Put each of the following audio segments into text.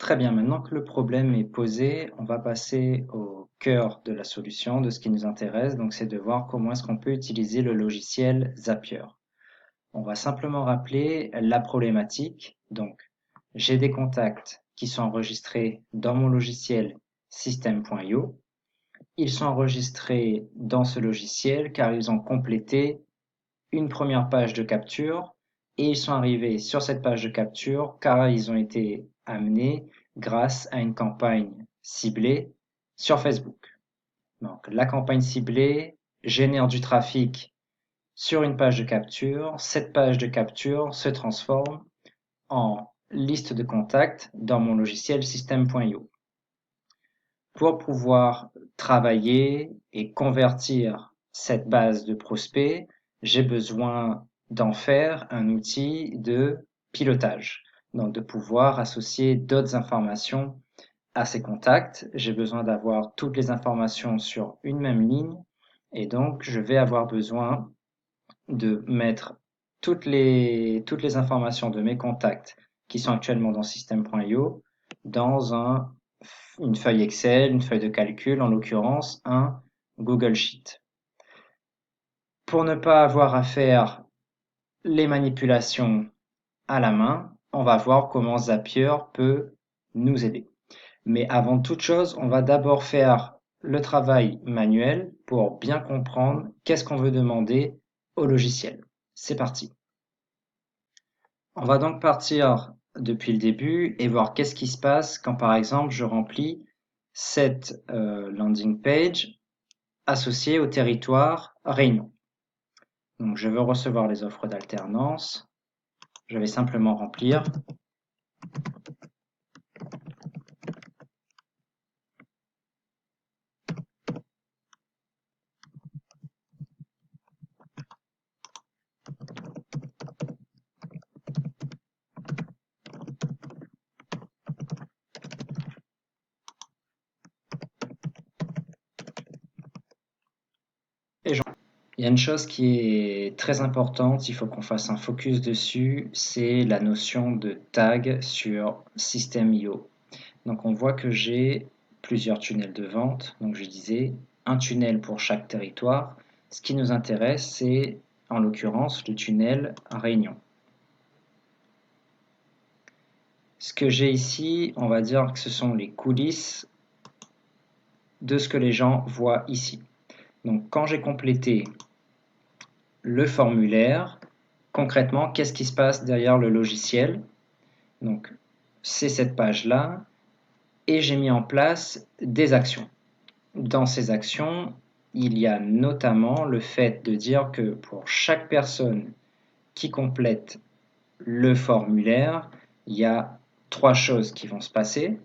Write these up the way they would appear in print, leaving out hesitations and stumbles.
Très bien, maintenant que le problème est posé, on va passer au cœur de la solution, de ce qui nous intéresse. Donc, c'est de voir comment est-ce qu'on peut utiliser le logiciel Zapier. On va simplement rappeler la problématique. Donc, j'ai des contacts qui sont enregistrés dans mon logiciel system.io. Ils sont enregistrés dans ce logiciel car ils ont complété une première page de capture et ils sont arrivés sur cette page de capture car ils ont été amenés grâce à une campagne ciblée sur Facebook. Donc la campagne ciblée génère du trafic sur une page de capture. Cette page de capture se transforme en liste de contacts dans mon logiciel system.io. Pour pouvoir travailler et convertir cette base de prospects, j'ai besoin d'en faire un outil de pilotage. Donc de pouvoir associer d'autres informations à ces contacts. J'ai besoin d'avoir toutes les informations sur une même ligne et donc je vais avoir besoin de mettre toutes les informations de mes contacts qui sont actuellement dans system.io dans une feuille Excel, une feuille de calcul, en l'occurrence un Google Sheet. Pour ne pas avoir à faire les manipulations à la main, on va voir comment Zapier peut nous aider. Mais avant toute chose, on va d'abord faire le travail manuel pour bien comprendre qu'est-ce qu'on veut demander au logiciel. C'est parti. On va donc partir depuis le début et voir qu'est-ce qui se passe quand par exemple je remplis cette landing page associée au territoire Réunion. Donc je veux recevoir les offres d'alternance. Je vais simplement remplir. Et il y a une chose qui est très importante, il faut qu'on fasse un focus dessus, c'est la notion de tag sur System.io. Donc on voit que j'ai plusieurs tunnels de vente. Donc je disais un tunnel pour chaque territoire. Ce qui nous intéresse, c'est en l'occurrence le tunnel Réunion. Ce que j'ai ici, on va dire que ce sont les coulisses de ce que les gens voient ici. Donc quand j'ai complété le formulaire, concrètement, qu'est-ce qui se passe derrière le logiciel? Donc c'est cette page-là et j'ai mis en place des actions. Dans ces actions, il y a notamment le fait de dire que pour chaque personne qui complète le formulaire, il y a trois choses qui vont se passer.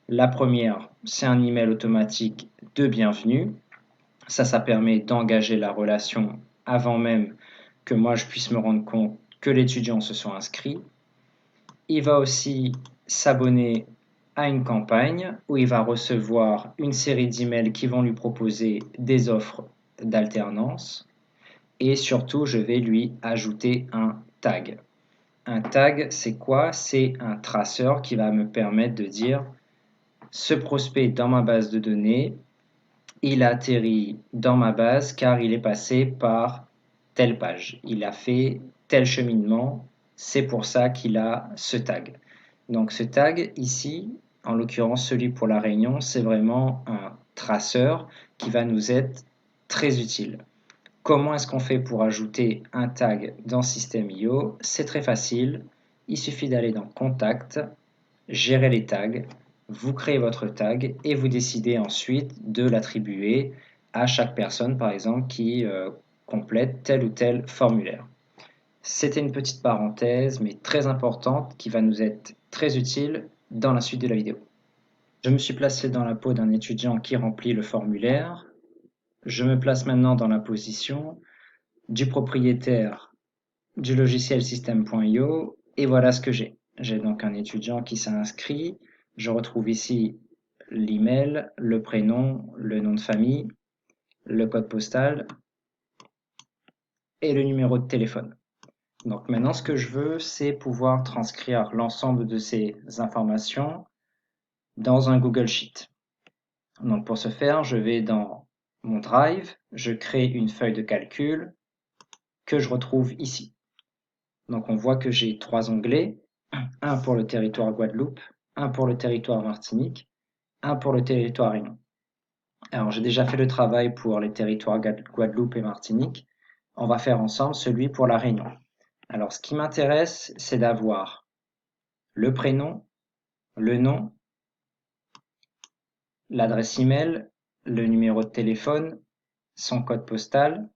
La première, c'est un email automatique de bienvenue. Ça permet d'engager la relation avant même que moi je puisse me rendre compte que l'étudiant se soit inscrit. Il va aussi s'abonner à une campagne où il va recevoir une série d'emails qui vont lui proposer des offres d'alternance et surtout je vais lui ajouter un tag. Un tag, c'est quoi? C'est un traceur qui va me permettre de dire ce prospect dans ma base de données, il a atterri dans ma base car il est passé par telle page, il a fait tel cheminement, c'est pour ça qu'il a ce tag. Donc ce tag ici, en l'occurrence celui pour la réunion, c'est vraiment un traceur qui va nous être très utile. Comment est-ce qu'on fait pour ajouter un tag dans System.io? C'est très facile, il suffit d'aller dans Contact, gérer les tags, vous créez votre tag et vous décidez ensuite de l'attribuer à chaque personne par exemple qui complète tel ou tel formulaire. C'était une petite parenthèse, mais très importante, qui va nous être très utile dans la suite de la vidéo. Je me suis placé dans la peau d'un étudiant qui remplit le formulaire. Je me place maintenant dans la position du propriétaire du logiciel system.io et voilà ce que j'ai. J'ai donc un étudiant qui s'est inscrit. Je retrouve ici l'email, le prénom, le nom de famille, le code postal et le numéro de téléphone. Donc maintenant, ce que je veux, c'est pouvoir transcrire l'ensemble de ces informations dans un Google Sheet. Donc pour ce faire, je vais dans mon Drive, je crée une feuille de calcul que je retrouve ici. Donc on voit que j'ai 3 onglets, un pour le territoire Guadeloupe, un pour le territoire Martinique, un pour le territoire Réunion. Alors j'ai déjà fait le travail pour les territoires Guadeloupe et Martinique. On va faire ensemble celui pour la Réunion. Alors ce qui m'intéresse, c'est d'avoir le prénom, le nom, l'adresse email, le numéro de téléphone, son code postal.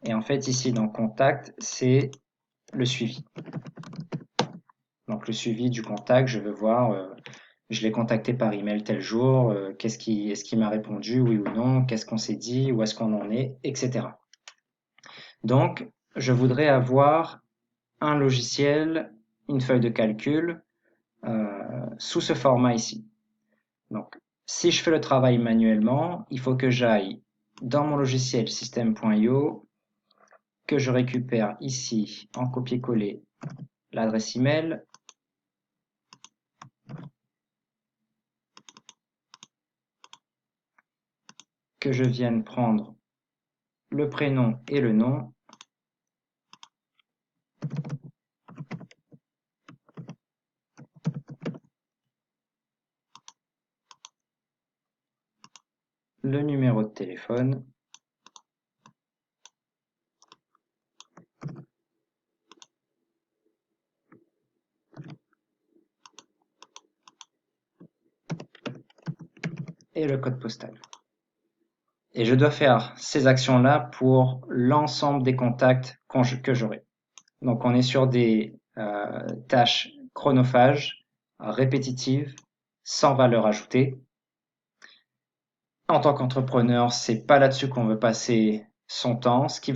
Et en fait ici dans Contact, c'est le suivi. Donc le suivi du contact, je veux voir, je l'ai contacté par email tel jour, est-ce qu'il m'a répondu, oui ou non, qu'est-ce qu'on s'est dit, où est-ce qu'on en est, etc. Donc je voudrais avoir un logiciel, une feuille de calcul sous ce format ici. Donc si je fais le travail manuellement, il faut que j'aille dans mon logiciel system.io, que je récupère ici en copier-coller l'adresse email, que je vienne prendre le prénom et le nom, le numéro de téléphone, et le code postal. Et je dois faire ces actions-là pour l'ensemble des contacts que j'aurai. Donc on est sur des tâches chronophages, répétitives, sans valeur ajoutée. En tant qu'entrepreneur, c'est pas là-dessus qu'on veut passer son temps. Ce qui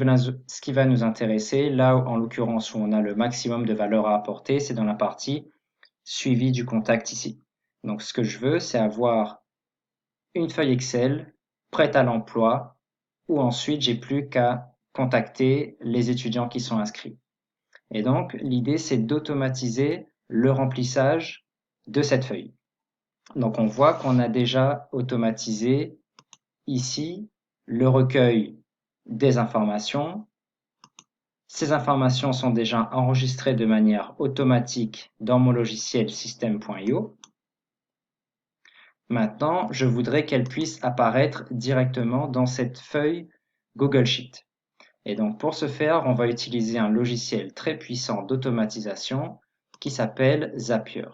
va nous intéresser, là en l'occurrence où on a le maximum de valeur à apporter, c'est dans la partie suivi du contact ici. Donc ce que je veux, c'est avoir une feuille Excel prête à l'emploi où ensuite j'ai plus qu'à contacter les étudiants qui sont inscrits. Et donc l'idée c'est d'automatiser le remplissage de cette feuille. Donc on voit qu'on a déjà automatisé ici le recueil des informations. Ces informations sont déjà enregistrées de manière automatique dans mon logiciel system.io. Maintenant, je voudrais qu'elle puisse apparaître directement dans cette feuille Google Sheet. Et donc pour ce faire, on va utiliser un logiciel très puissant d'automatisation qui s'appelle Zapier.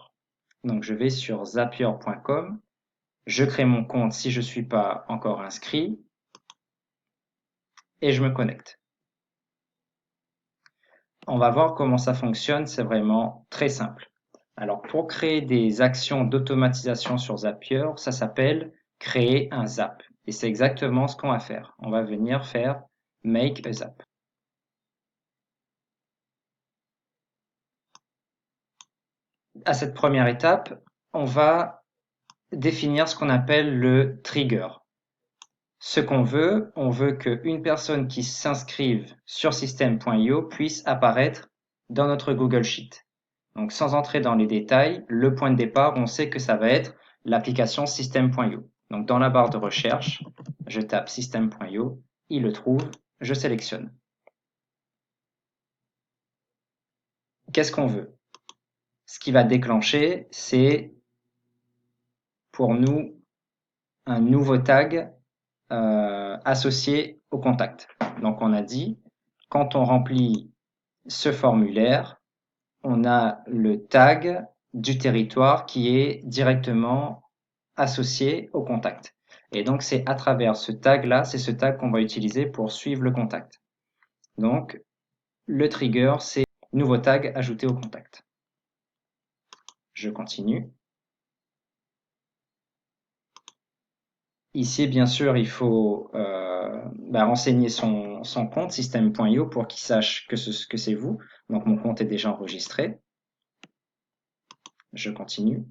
Donc je vais sur zapier.com, je crée mon compte si je ne suis pas encore inscrit et je me connecte. On va voir comment ça fonctionne, c'est vraiment très simple. Alors pour créer des actions d'automatisation sur Zapier, ça s'appelle créer un zap. Et c'est exactement ce qu'on va faire. On va venir faire make a zap. À cette première étape, on va définir ce qu'on appelle le trigger. Ce qu'on veut, on veut qu'une personne qui s'inscrive sur system.io puisse apparaître dans notre Google Sheet. Donc sans entrer dans les détails, le point de départ, on sait que ça va être l'application system.io. Donc dans la barre de recherche, je tape system.io, il le trouve, je sélectionne. Qu'est-ce qu'on veut? Ce qui va déclencher, c'est pour nous un nouveau tag associé au contact. Donc on a dit, quand on remplit ce formulaire, on a le tag du territoire qui est directement associé au contact. Et donc c'est à travers ce tag-là, c'est ce tag qu'on va utiliser pour suivre le contact. Donc le trigger, c'est nouveau tag ajouté au contact. Je continue. Ici, bien sûr, il faut renseigner son compte system.io pour qu'il sache que c'est vous. Donc mon compte est déjà enregistré. Je continue.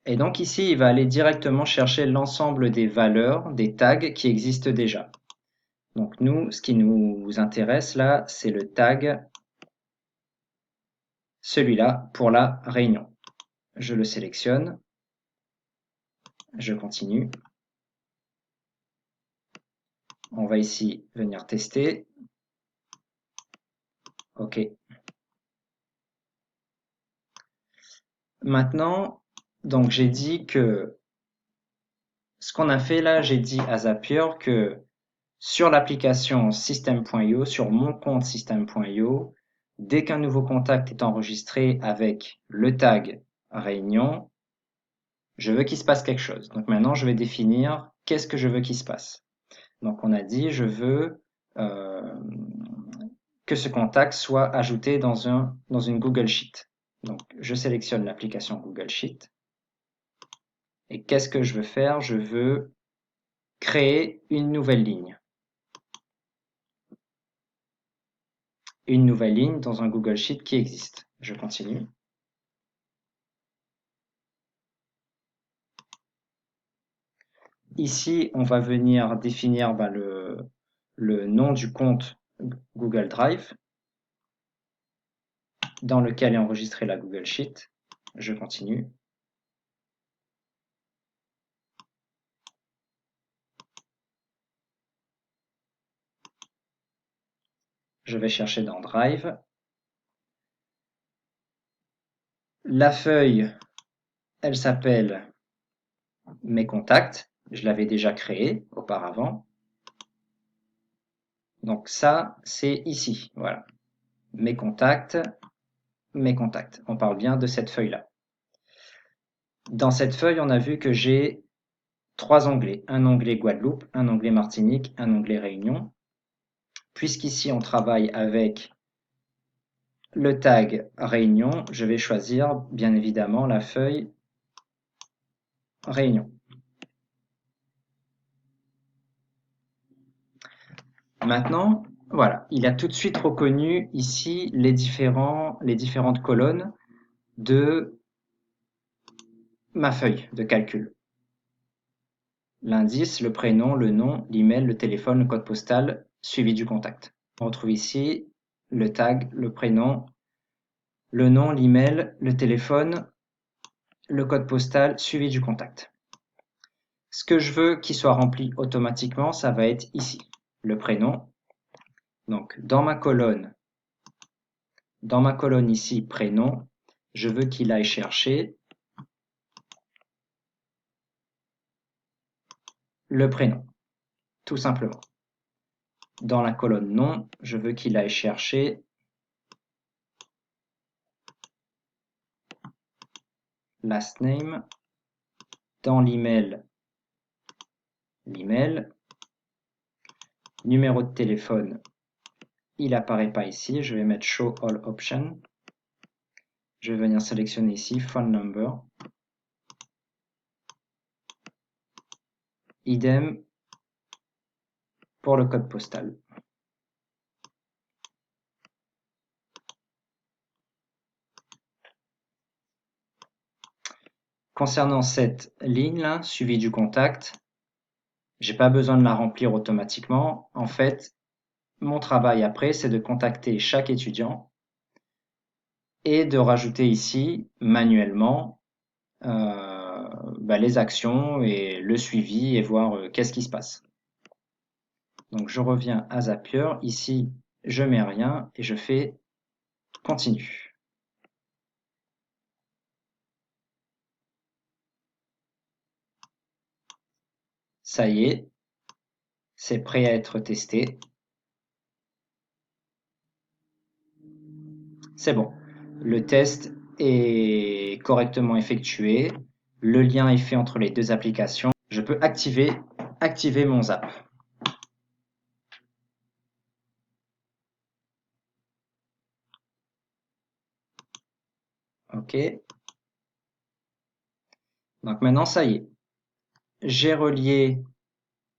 Et donc ici, il va aller directement chercher l'ensemble des valeurs, des tags qui existent déjà. Donc nous, ce qui nous intéresse là, c'est le tag celui-là pour la réunion. Je le sélectionne, je continue. On va ici venir tester. OK. Maintenant, donc j'ai dit que ce qu'on a fait là, j'ai dit à Zapier que sur l'application System.io, sur mon compte System.io, dès qu'un nouveau contact est enregistré avec le tag réunion, je veux qu'il se passe quelque chose. Donc maintenant, je vais définir qu'est-ce que je veux qu'il se passe. Donc on a dit, je veux que ce contact soit ajouté dans une Google Sheet. Donc je sélectionne l'application Google Sheet. Et qu'est-ce que je veux faire? Je veux créer une nouvelle ligne. Une nouvelle ligne dans un Google Sheet qui existe. Je continue. Ici, on va venir définir le nom du compte Google Drive dans lequel est enregistrée la Google Sheet. Je continue. Je vais chercher dans Drive. La feuille, elle s'appelle Mes contacts. Je l'avais déjà créée auparavant. Donc ça, c'est ici. Voilà. Mes contacts, mes contacts. On parle bien de cette feuille-là. Dans cette feuille, on a vu que j'ai 3 onglets. Un onglet Guadeloupe, un onglet Martinique, un onglet Réunion. Puisqu'ici, on travaille avec le tag Réunion, je vais choisir bien évidemment la feuille Réunion. Maintenant, voilà, il a tout de suite reconnu ici les différentes colonnes de ma feuille de calcul. L'indice, le prénom, le nom, l'email, le téléphone, le code postal, suivi du contact. On retrouve ici le tag, le prénom, le nom, l'email, le téléphone, le code postal, suivi du contact. Ce que je veux qu'il soit rempli automatiquement, ça va être ici, le prénom. Donc, dans ma colonne ici, prénom, je veux qu'il aille chercher le prénom, tout simplement. Dans la colonne nom, je veux qu'il aille chercher last name. Dans l'email, l'email. Numéro de téléphone, il n'apparaît pas ici. Je vais mettre Show All Options. Je vais venir sélectionner ici Phone Number. Idem pour le code postal. Concernant cette ligne-là, suivi du contact, j'ai pas besoin de la remplir automatiquement. En fait, mon travail après, c'est de contacter chaque étudiant et de rajouter ici manuellement les actions et le suivi et voir qu'est-ce qui se passe. Donc je reviens à Zapier. Ici, je mets rien et je fais continue. Ça y est, c'est prêt à être testé. C'est bon. Le test est correctement effectué. Le lien est fait entre les deux applications. Je peux activer mon Zap. OK. Donc maintenant, ça y est. J'ai relié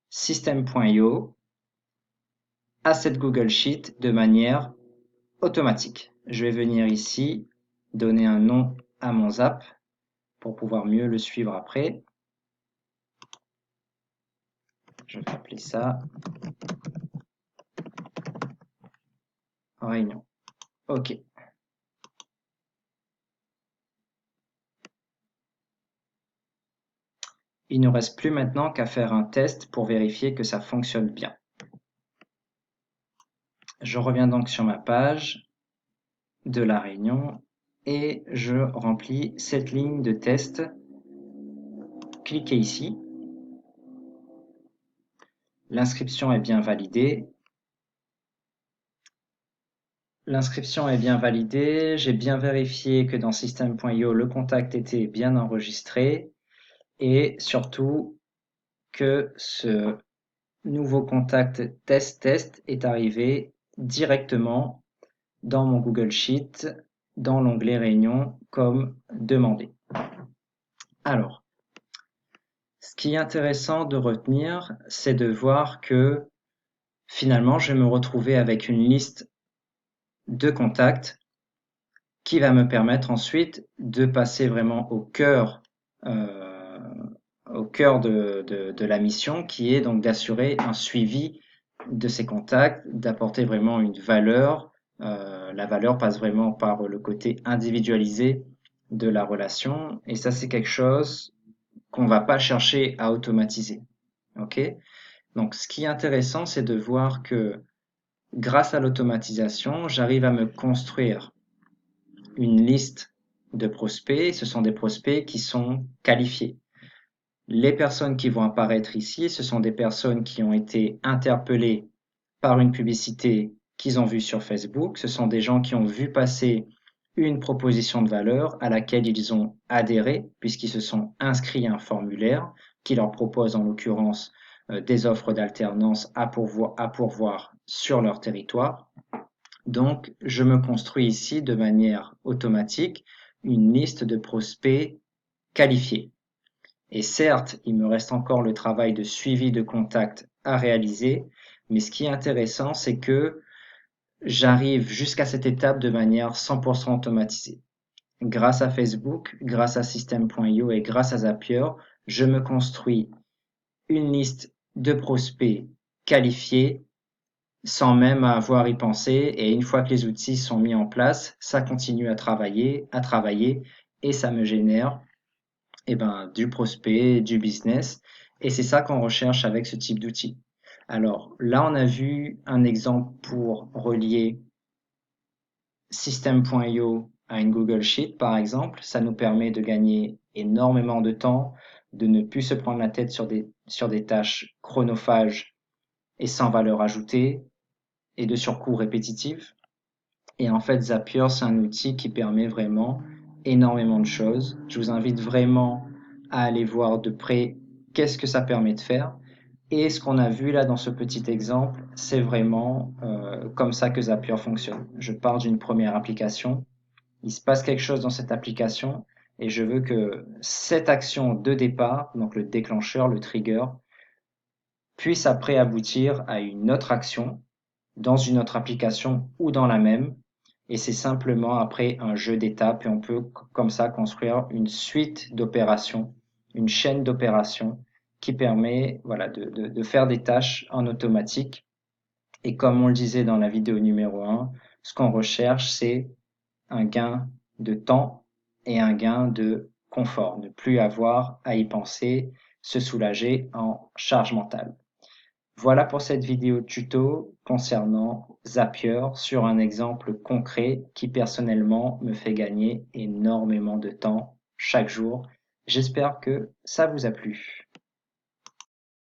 System.io à cette Google Sheet de manière automatique. Je vais venir ici, donner un nom à mon Zap pour pouvoir mieux le suivre après. Je vais appeler ça réunion. OK. il ne reste plus maintenant qu'à faire un test pour vérifier que ça fonctionne bien. Je reviens donc sur ma page de la réunion et je remplis cette ligne de test. Cliquez ici. L'inscription est bien validée. L'inscription est bien validée. J'ai bien vérifié que dans system.io, le contact était bien enregistré et surtout que ce nouveau contact test est arrivé directement dans mon Google Sheet, dans l'onglet Réunion, comme demandé. Alors, ce qui est intéressant de retenir, c'est de voir que finalement, je vais me retrouver avec une liste de contacts qui va me permettre ensuite de passer vraiment au cœur de la mission, qui est donc d'assurer un suivi de ces contacts, d'apporter vraiment une valeur. La valeur passe vraiment par le côté individualisé de la relation, et ça c'est quelque chose qu'on va pas chercher à automatiser. Ok? Donc ce qui est intéressant, c'est de voir que grâce à l'automatisation, j'arrive à me construire une liste de prospects. Ce sont des prospects qui sont qualifiés. Les personnes qui vont apparaître ici, ce sont des personnes qui ont été interpellées par une publicité qu'ils ont vue sur Facebook. Ce sont des gens qui ont vu passer une proposition de valeur à laquelle ils ont adhéré puisqu'ils se sont inscrits à un formulaire qui leur propose en l'occurrence des offres d'alternance à pourvoir sur leur territoire. Donc, je me construis ici de manière automatique une liste de prospects qualifiés. Et certes, il me reste encore le travail de suivi de contact à réaliser, mais ce qui est intéressant, c'est que j'arrive jusqu'à cette étape de manière 100% automatisée. Grâce à Facebook, grâce à System.io et grâce à Zapier, je me construis une liste de prospects qualifiés sans même avoir y pensé. Et une fois que les outils sont mis en place, ça continue à travailler, et ça me génère du prospect, du business. Et c'est ça qu'on recherche avec ce type d'outil. Alors là, on a vu un exemple pour relier System.io à une Google Sheet, par exemple. Ça nous permet de gagner énormément de temps, de ne plus se prendre la tête sur des tâches chronophages et sans valeur ajoutée et de surcoût répétitif. Et en fait, Zapier, c'est un outil qui permet vraiment énormément de choses. Je vous invite vraiment à aller voir de près qu'est-ce que ça permet de faire. Et ce qu'on a vu là dans ce petit exemple, c'est vraiment comme ça que Zapier fonctionne. Je pars d'une première application, il se passe quelque chose dans cette application et je veux que cette action de départ, donc le déclencheur, le trigger, puisse après aboutir à une autre action dans une autre application ou dans la même. Et c'est simplement après un jeu d'étapes et on peut comme ça construire une suite d'opérations, une chaîne d'opérations qui permet voilà, de faire des tâches en automatique. Et comme on le disait dans la vidéo numéro 1, ce qu'on recherche, c'est un gain de temps et un gain de confort, ne plus avoir à y penser, se soulager en charge mentale. Voilà pour cette vidéo tuto concernant Zapier sur un exemple concret qui personnellement me fait gagner énormément de temps chaque jour. J'espère que ça vous a plu.